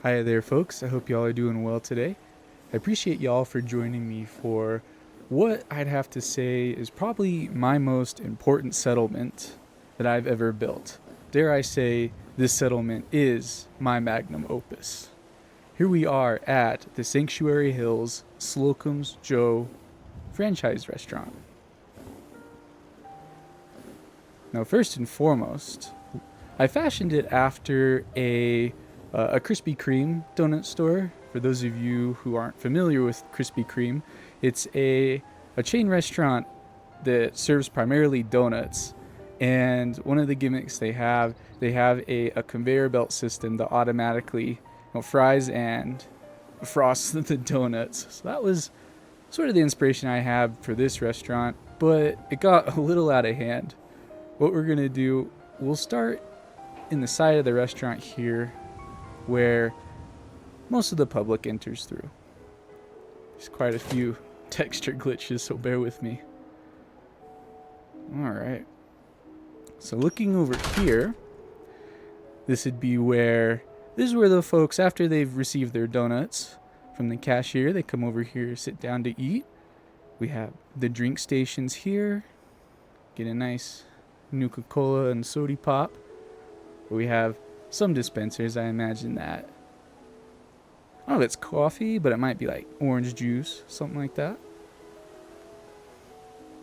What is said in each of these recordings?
Hi there, folks. I hope y'all are doing well today. I appreciate y'all for joining me for what I'd have to say is probably my most important settlement that I've ever built. Dare I say, this settlement is my magnum opus. Here we are at the Sanctuary Hills Slocum's Joe franchise restaurant. Now, first and foremost, I fashioned it after a Krispy Kreme donut store. For those of you who aren't familiar with Krispy Kreme, it's a chain restaurant that serves primarily donuts. And one of the gimmicks they have a conveyor belt system that automatically fries and frosts the donuts. So that was sort of the inspiration I had for this restaurant, but it got a little out of hand. What we're gonna do, we'll start in the side of the restaurant here where most of the public enters through. There's quite a few texture glitches, so bear with me. Alright. So looking over here, this is where the folks, after they've received their donuts from the cashier, they come over here, sit down to eat. We have the drink stations here. Get a nice Nuka-Cola and Sody Pop. We have some dispensers, I imagine that. I don't know if it's coffee, but it might be like orange juice, something like that.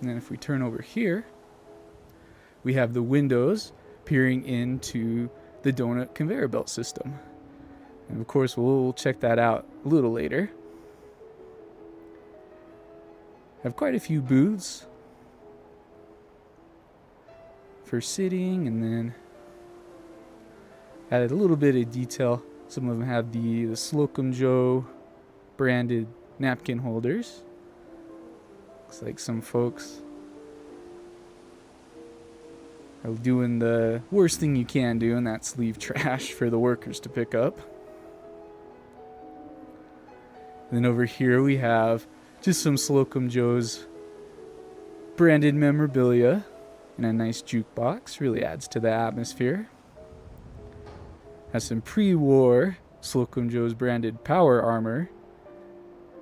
And then if we turn over here, we have the windows peering into the donut conveyor belt system. And of course, we'll check that out a little later. Have quite a few booths for sitting, and then added a little bit of detail. Some of them have the Slocum Joe branded napkin holders. Looks like some folks are doing the worst thing you can do, and that's leave trash for the workers to pick up. And then over here we have just some Slocum Joe's branded memorabilia in a nice jukebox. Really adds to the atmosphere. Has some pre-war Slocum Joe's branded power armor.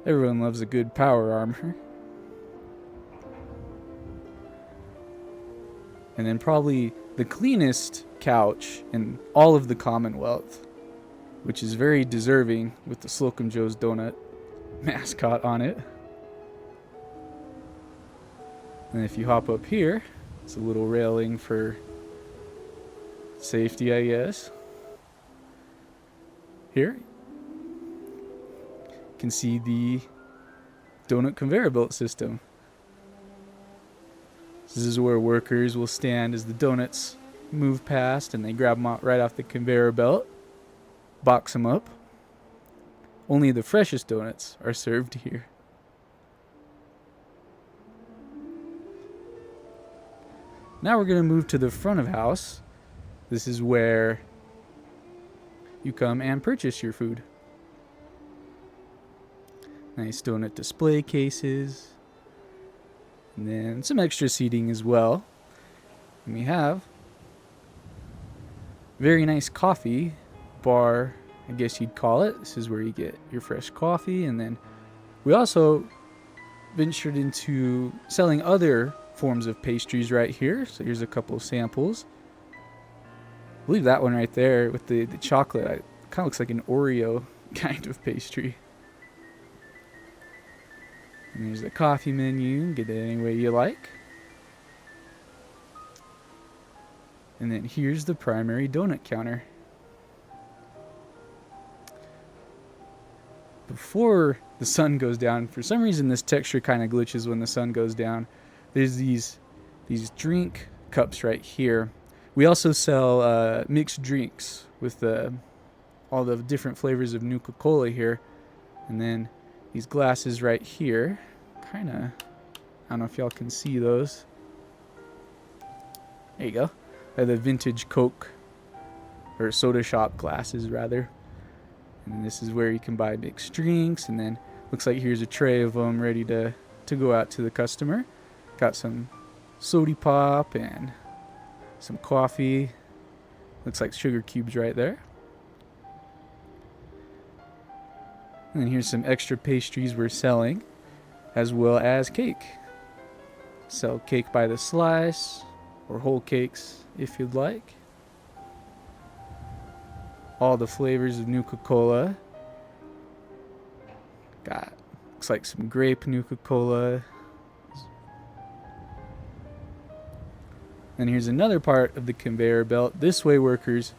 Everyone loves a good power armor. And then probably the cleanest couch in all of the Commonwealth, which is very deserving with the Slocum Joe's donut mascot on it. And if you hop up here, it's a little railing for safety, I guess. Here, you can see the donut conveyor belt system. This is where workers will stand as the donuts move past, and they grab them right off the conveyor belt, box them up. Only the freshest donuts are served here. Now we're going to move to the front of house. This is where you come and purchase your food. Nice donut display cases. And then some extra seating as well. And we have very nice coffee bar, I guess you'd call it. This is where you get your fresh coffee. And then we also ventured into selling other forms of pastries right here. So here's a couple of samples. I believe that one right there with the chocolate, it kind of looks like an Oreo kind of pastry. And there's the coffee menu. Get it any way you like. And then here's the primary donut counter. Before the sun goes down, for some reason this texture kind of glitches when the sun goes down. There's these drink cups right here. We also sell mixed drinks with all the different flavors of Nuka-Cola here. And then these glasses right here. I don't know if y'all can see those. There you go. They're the vintage Coke, or soda shop glasses rather. And this is where you can buy mixed drinks. And then looks like here's a tray of them ready to go out to the customer. Got some Sody Pop and some coffee. Looks like sugar cubes right there. And then here's some extra pastries we're selling, as well as cake. Sell cake by the slice, or whole cakes if you'd like. All the flavors of Nuka-Cola. Looks like some grape Nuka-Cola. And here's another part of the conveyor belt. This way workers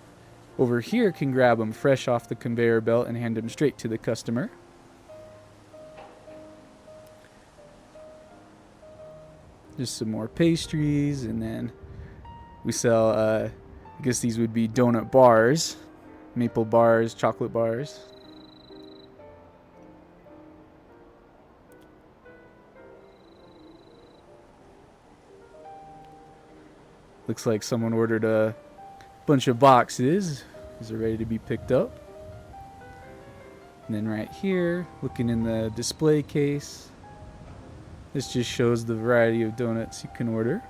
over here can grab them fresh off the conveyor belt and hand them straight to the customer. Just some more pastries, and then we sell, I guess these would be donut bars, maple bars, chocolate bars. Looks like someone ordered a bunch of boxes. These are ready to be picked up. And then right here, looking in the display case, this just shows the variety of donuts you can order.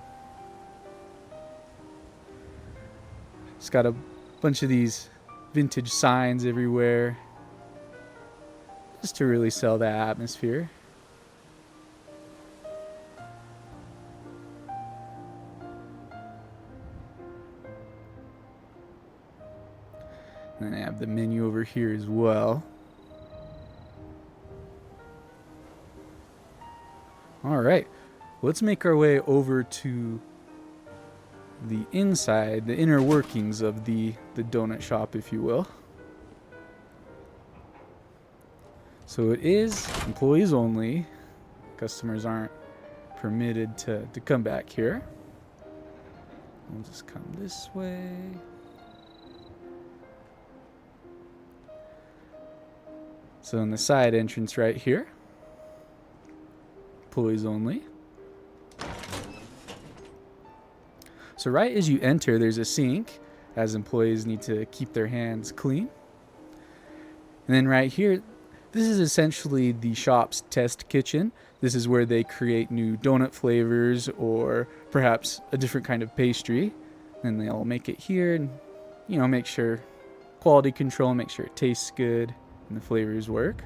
It's got a bunch of these vintage signs everywhere, just to really sell that atmosphere. And I have the menu over here as well. All right, let's make our way over to the inside, the inner workings of the donut shop, if you will. So it is employees only. Customers aren't permitted to come back here. We'll just come this way. So in the side entrance right here, employees only. So right as you enter, there's a sink, as employees need to keep their hands clean. And then right here, this is essentially the shop's test kitchen. This is where they create new donut flavors or perhaps a different kind of pastry. Then they'll make it here and, you know, make sure quality control, make sure it tastes good and the flavors work.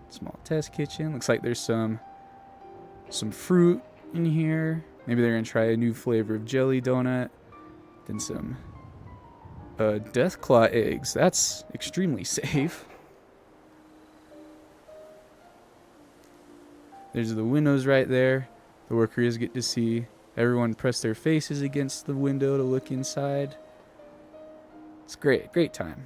Small test kitchen. Looks like there's some fruit in here. Maybe they're gonna try a new flavor of jelly donut. Then some death claw eggs. That's extremely safe. There's the windows right there. The workers get to see everyone press their faces against the window to look inside. It's great, great time.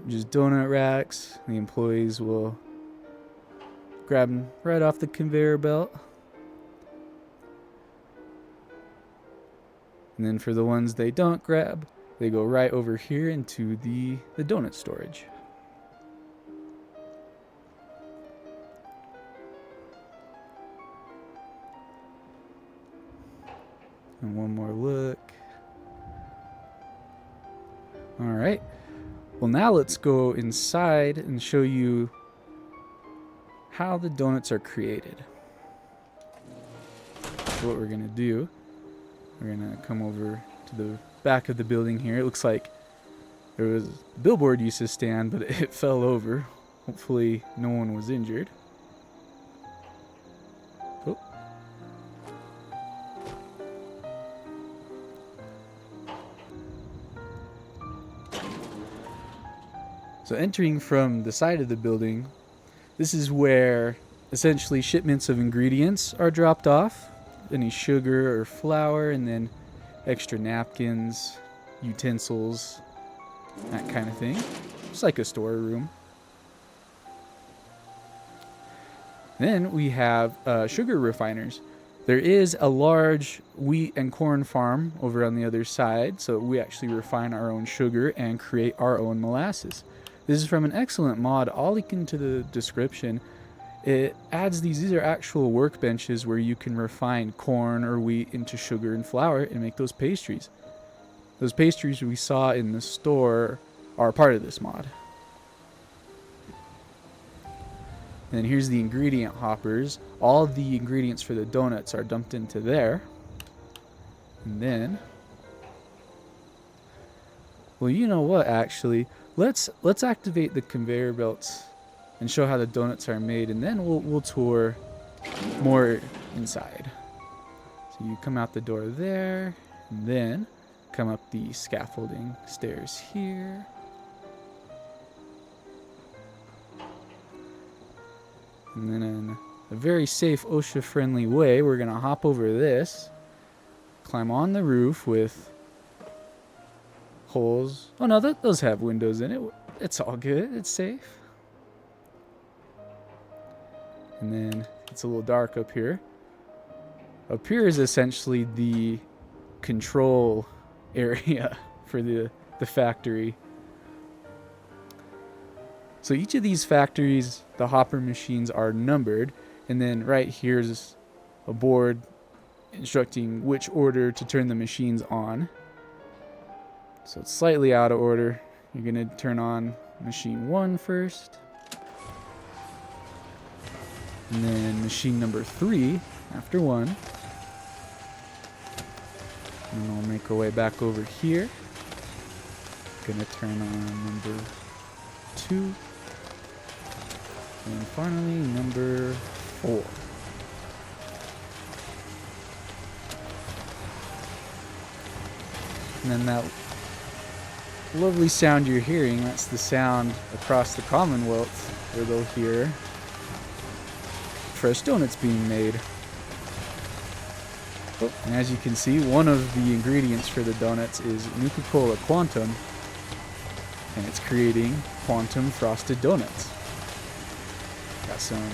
Just donut racks. The employees will grab them right off the conveyor belt. And then for the ones they don't grab, they go right over here into the donut storage. And one more look. All right. Well, now let's go inside and show you how the donuts are created. So what we're going to do, we're going to come over to the back of the building here. It looks like there was a billboard used to stand, but it fell over. Hopefully no one was injured. Oh. So entering from the side of the building, this is where essentially shipments of ingredients are dropped off. Any sugar or flour, and then extra napkins, utensils, that kind of thing. It's like a storeroom. Then we have sugar refiners. There is a large wheat and corn farm over on the other side, so we actually refine our own sugar and create our own molasses. This is from an excellent mod. I'll link into the description. It adds these are actual workbenches where you can refine corn or wheat into sugar and flour and make those pastries. Those pastries we saw in the store are part of this mod. And then here's the ingredient hoppers. All of the ingredients for the donuts are dumped into there. And then Well, you know what, actually, let's activate the conveyor belts and show how the donuts are made, and then we'll tour more inside. So you come out the door there, and then come up the scaffolding stairs here. And then in a very safe, OSHA-friendly way, we're going to hop over this, climb on the roof with holes. Oh no, those have windows in it. It's all good. It's safe. And then it's a little dark up here. Up here is essentially the control area for the factory. So each of these factories, the hopper machines are numbered, and then right here's a board instructing which order to turn the machines on. So it's slightly out of order. You're going to turn on machine 1 first, and then machine number 3 after 1. And I'll make our way back over here. Gonna turn on number 2. And finally, number 4. And then that lovely sound you're hearing, that's the sound across the Commonwealth where they'll hear fresh donuts being made. Oh, and as you can see, one of the ingredients for the donuts is Nuka-Cola Quantum, and it's creating quantum frosted donuts. Got some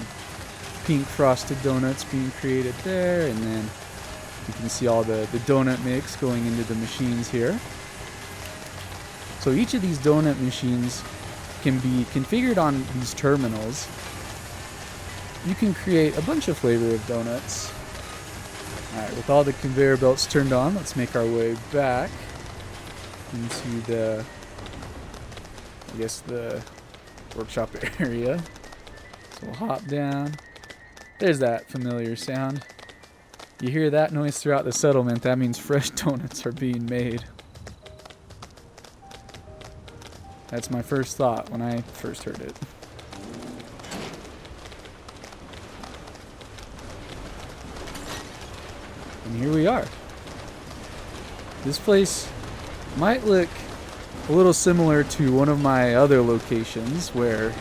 pink frosted donuts being created there, and then you can see all the donut mix going into the machines here. So each of these donut machines can be configured on these terminals. You can create a bunch of flavor of donuts. Alright, with all the conveyor belts turned on, let's make our way back into the, I guess, the workshop area. So we'll hop down. There's that familiar sound. You hear that noise throughout the settlement, that means fresh donuts are being made. That's my first thought when I first heard it. And here we are. This place might look a little similar to one of my other locations where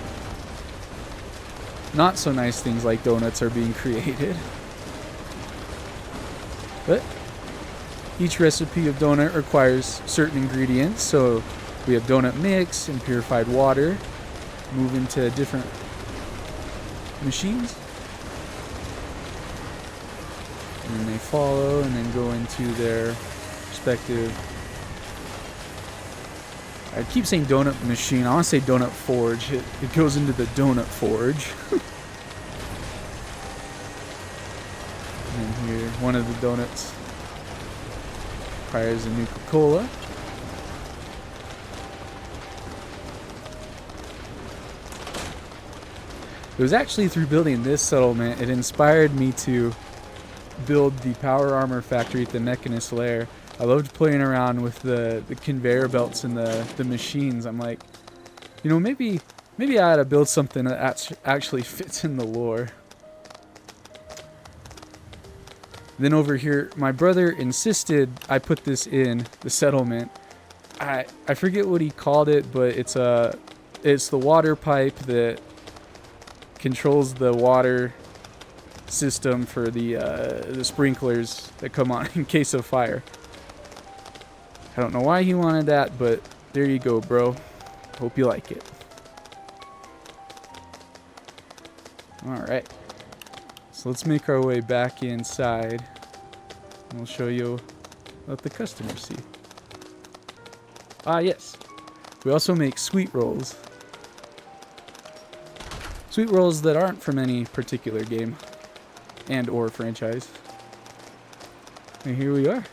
not so nice things like donuts are being created. But each recipe of donut requires certain ingredients, so we have donut mix and purified water. Move into different machines. And then they follow and then go into their respective... I keep saying donut machine. I want to say donut forge. It goes into the donut forge. And then here, one of the donuts requires a Nuka-Cola. It was actually through building this settlement, it inspired me to build the power armor factory at the Mechanist lair. I loved playing around with the conveyor belts and the machines. I'm like, you know, maybe I ought to build something that actually fits in the lore. Then over here, my brother insisted I put this in the settlement. I forget what he called it, but it's the water pipe that controls the water system for the sprinklers that come on in case of fire. I don't know why he wanted that, but there you go, bro. Hope you like it. Alright. So let's make our way back inside. And we'll show you what the customers see. Ah, yes. We also make sweet rolls. Sweet rolls that aren't from any particular game and or franchise. And here we are.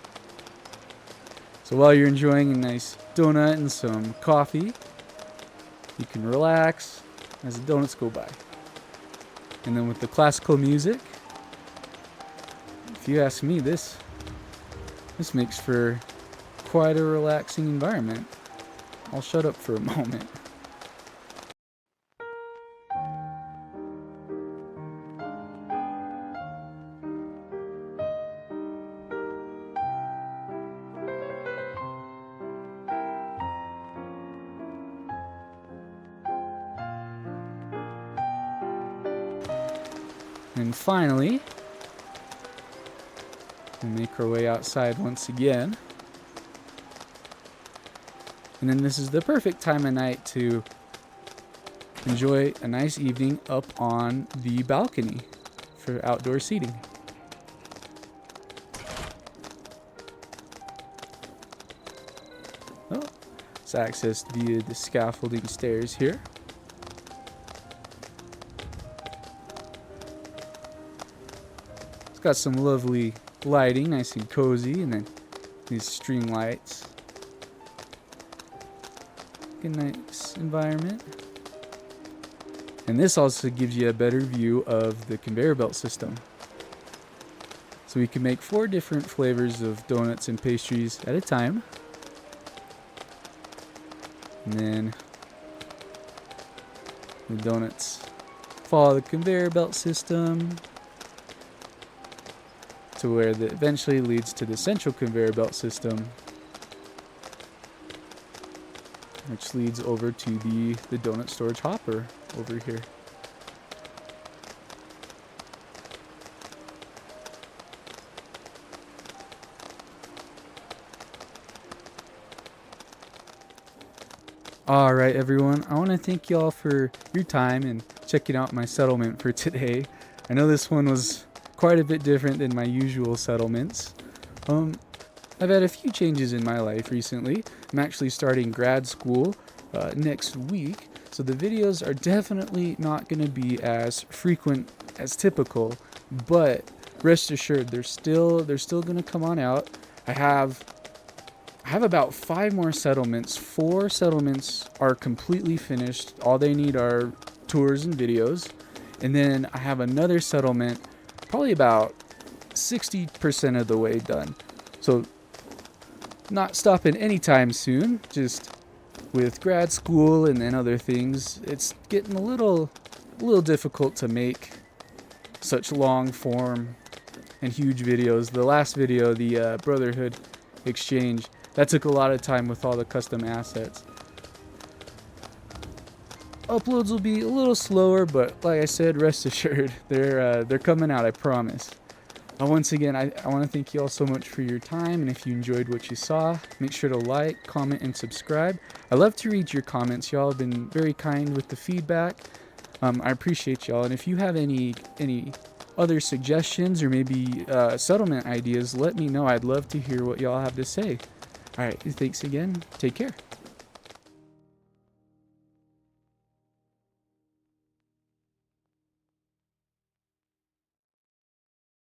So while you're enjoying a nice donut and some coffee, you can relax as the donuts go by. And then with the classical music, if you ask me, this makes for quite a relaxing environment. I'll shut up for a moment. And finally, we'll make our way outside once again. And then this is the perfect time of night to enjoy a nice evening up on the balcony for outdoor seating. Oh, it's accessed via the scaffolding stairs here. It's got some lovely lighting, nice and cozy, and then these string lights. A nice environment. And this also gives you a better view of the conveyor belt system. So we can make 4 different flavors of donuts and pastries at a time. And then the donuts follow the conveyor belt system to where that eventually leads to the central conveyor belt system, which leads over to the donut storage hopper over here. Alright everyone, I want to thank y'all for your time and checking out my settlement for today. I know this one was quite a bit different than my usual settlements. I've had a few changes in my life recently. I'm actually starting grad school next week, so the videos are definitely not going to be as frequent as typical, but rest assured they're still going to come on out. I have about 5 more settlements. 4 settlements are completely finished. All they need are tours and videos. And then I have another settlement probably about 60% of the way done. So not stopping anytime soon, just with grad school and then other things, it's getting a little difficult to make such long form and huge videos. The last video, the Brotherhood Exchange, that took a lot of time with all the custom assets. Uploads will be a little slower, but like I said, rest assured, they're coming out, I promise. Once again, I want to thank you all so much for your time, and if you enjoyed what you saw, make sure to like, comment, and subscribe. I love to read your comments. Y'all have been very kind with the feedback. I appreciate y'all, and if you have any other suggestions or maybe settlement ideas, let me know. I'd love to hear what y'all have to say. All right, thanks again. Take care.